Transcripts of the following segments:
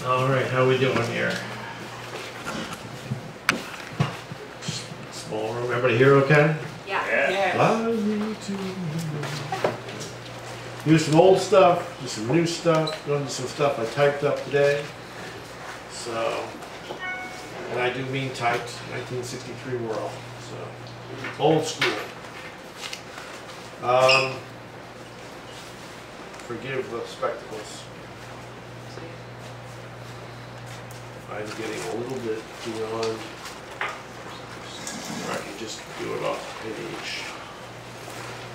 All right, how we doing here? Small room. Everybody here okay? Yeah. Fly me to do some old stuff, do some new stuff, go into some stuff I typed up today. So, and I do mean typed, 1963 world. So, old school. Forgive the spectacles. I'm getting a little bit beyond. Or I can just do it off the page.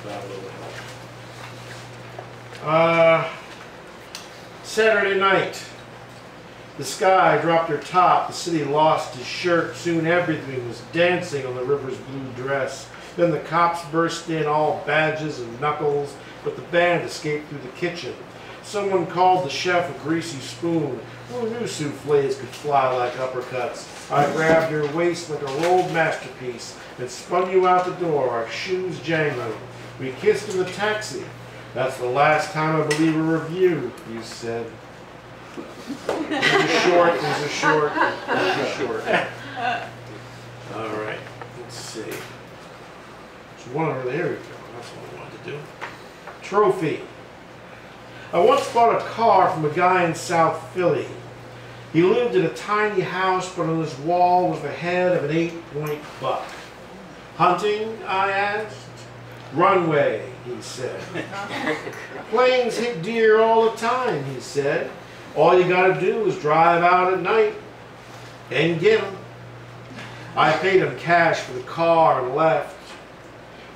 That will help. Saturday night. The sky dropped her top. The city lost his shirt. Soon everything was dancing on the river's blue dress. Then the cops burst in, all badges and knuckles, but the band escaped through the kitchen. Someone called the chef a greasy spoon. Who knew soufflés could fly like uppercuts? I grabbed your waist like a rolled masterpiece and spun you out the door, our shoes jangling. We kissed in the taxi. That's the last time I believe a review, you said. These are short, these are short, these are short. All right, let's see. There's one over there we go. That's what I wanted to do. Trophy. I once bought a car from a guy in South Philly. He lived in a tiny house, but on his wall was the head of an 8-point buck. Hunting? I asked. Runway, he said. Planes hit deer all the time, he said. All you gotta do is drive out at night and get them. I paid him cash for the car and left.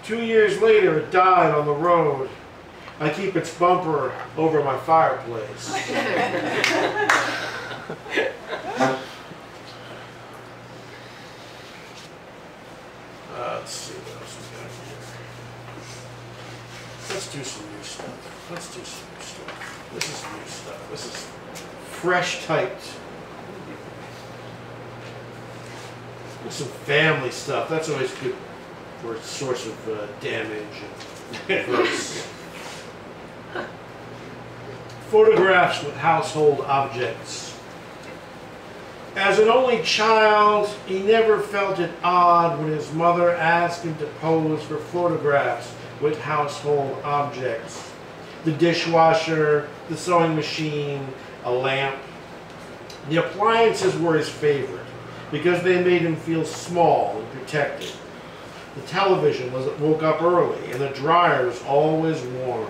2 years later, it died on the road. I keep its bumper over my fireplace. Let's see what else we got here. Let's do some new stuff. Let's do some new stuff. This is new stuff. This is fresh typed. There's some family stuff. That's always good for a source of damage and verse. Photographs with household objects. As an only child, he never felt it odd when his mother asked him to pose for photographs with household objects. The dishwasher, the sewing machine, a lamp. The appliances were his favorite because they made him feel small and protected. The television woke up early and the dryer was always warm.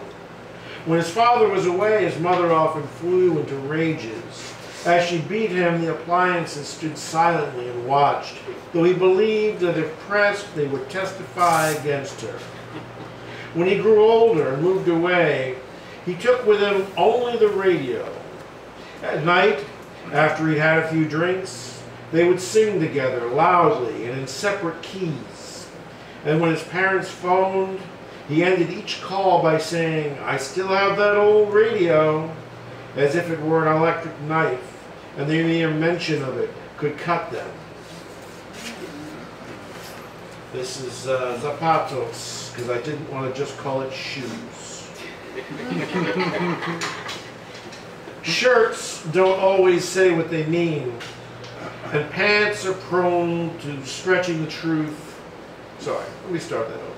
When his father was away, his mother often flew into rages. As she beat him, the appliances stood silently and watched, though he believed that if pressed, they would testify against her. When he grew older and moved away, he took with him only the radio. At night, after he had a few drinks, they would sing together loudly and in separate keys. And when his parents phoned, he ended each call by saying, "I still have that old radio," as if it were an electric knife, and the mere mention of it could cut them. This is zapatos, because I didn't want to just call it shoes. Shirts don't always say what they mean, and pants are prone to stretching the truth. Sorry, let me start that over.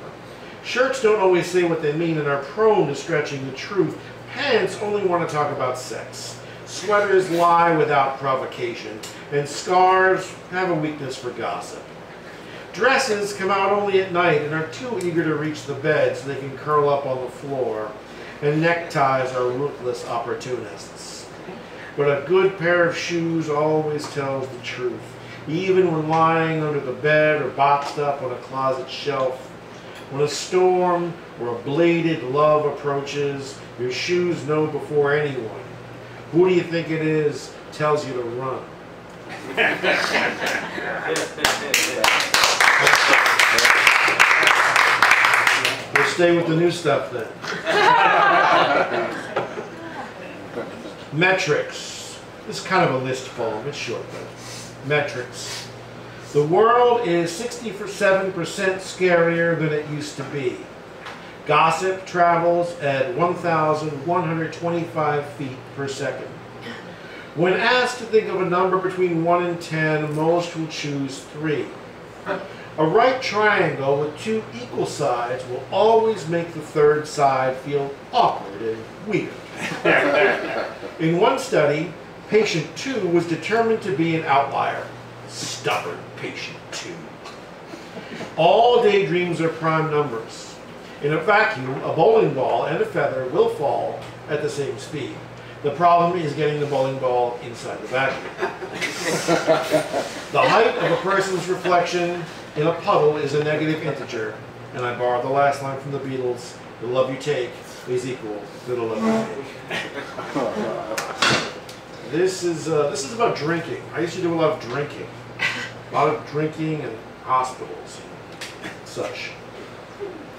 Shirts don't always say what they mean and are prone to stretching the truth. Pants only want to talk about sex. Sweaters lie without provocation, and scarves have a weakness for gossip. Dresses come out only at night and are too eager to reach the bed so they can curl up on the floor, and neckties are ruthless opportunists. But a good pair of shoes always tells the truth, even when lying under the bed or boxed up on a closet shelf. When a storm or a bladed love approaches, your shoes know before anyone. Who do you think it is tells you to run? We'll stay with the new stuff then. Metrics. This is kind of a list poem. It's short though. Metrics. The world is 67% scarier than it used to be. Gossip travels at 1,125 feet per second. When asked to think of a number between 1 and 10, most will choose 3. A right triangle with 2 equal sides will always make the third side feel awkward and weird. In one study, patient 2 was determined to be an outlier. Stubborn patient 2. All daydreams are prime numbers. In a vacuum, a bowling ball and a feather will fall at the same speed. The problem is getting the bowling ball inside the vacuum. The height of a person's reflection in a puddle is a negative integer, and I borrowed the last line from the Beatles: the love you take is equal to the love you take. This is about drinking. I used to do a lot of drinking. A lot of drinking and hospitals and such.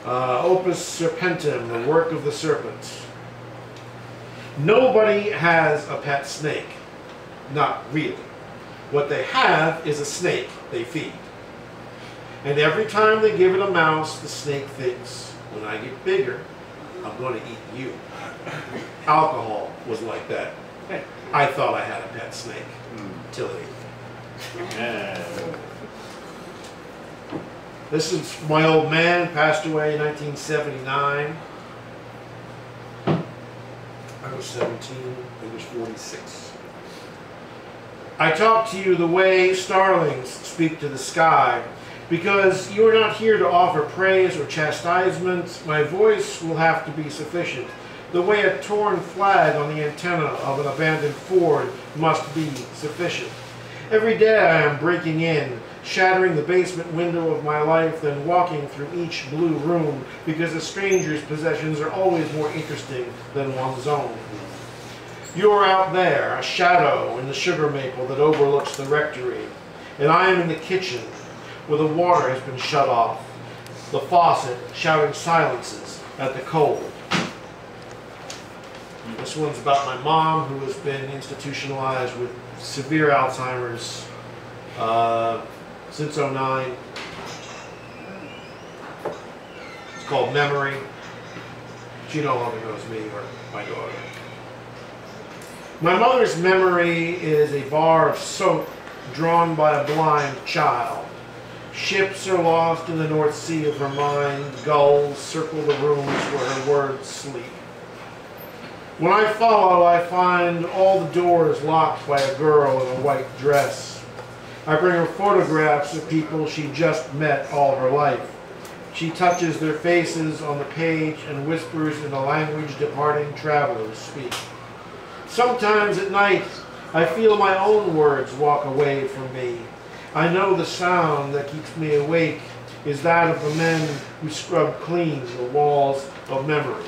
Opus Serpentum, the work of the serpent. Nobody has a pet snake. Not really. What they have is a snake they feed. And every time they give it a mouse, the snake thinks, when I get bigger, I'm going to eat you. Alcohol was like that. I thought I had a pet snake. Till it ate me. This is my old man, passed away in 1979. I was 17, he was 46. I talk to you the way starlings speak to the sky. Because you are not here to offer praise or chastisement, my voice will have to be sufficient. The way a torn flag on the antenna of an abandoned Ford must be sufficient. Every day I am breaking in, shattering the basement window of my life, then walking through each blue room, because a stranger's possessions are always more interesting than one's own. You are out there, a shadow in the sugar maple that overlooks the rectory, and I am in the kitchen, where the water has been shut off, the faucet shouting silences at the cold. This one's about my mom, who has been institutionalized with severe Alzheimer's since '09. It's called Memory. She no longer knows me or my daughter. My mother's memory is a bar of soap drawn by a blind child. Ships are lost in the North Sea of her mind. Gulls circle the rooms where her words sleep. When I follow, I find all the doors locked by a girl in a white dress. I bring her photographs of people she just met all her life. She touches their faces on the page and whispers in a language departing travelers speak. Sometimes at night, I feel my own words walk away from me. I know the sound that keeps me awake is that of the men who scrub clean the walls of memory.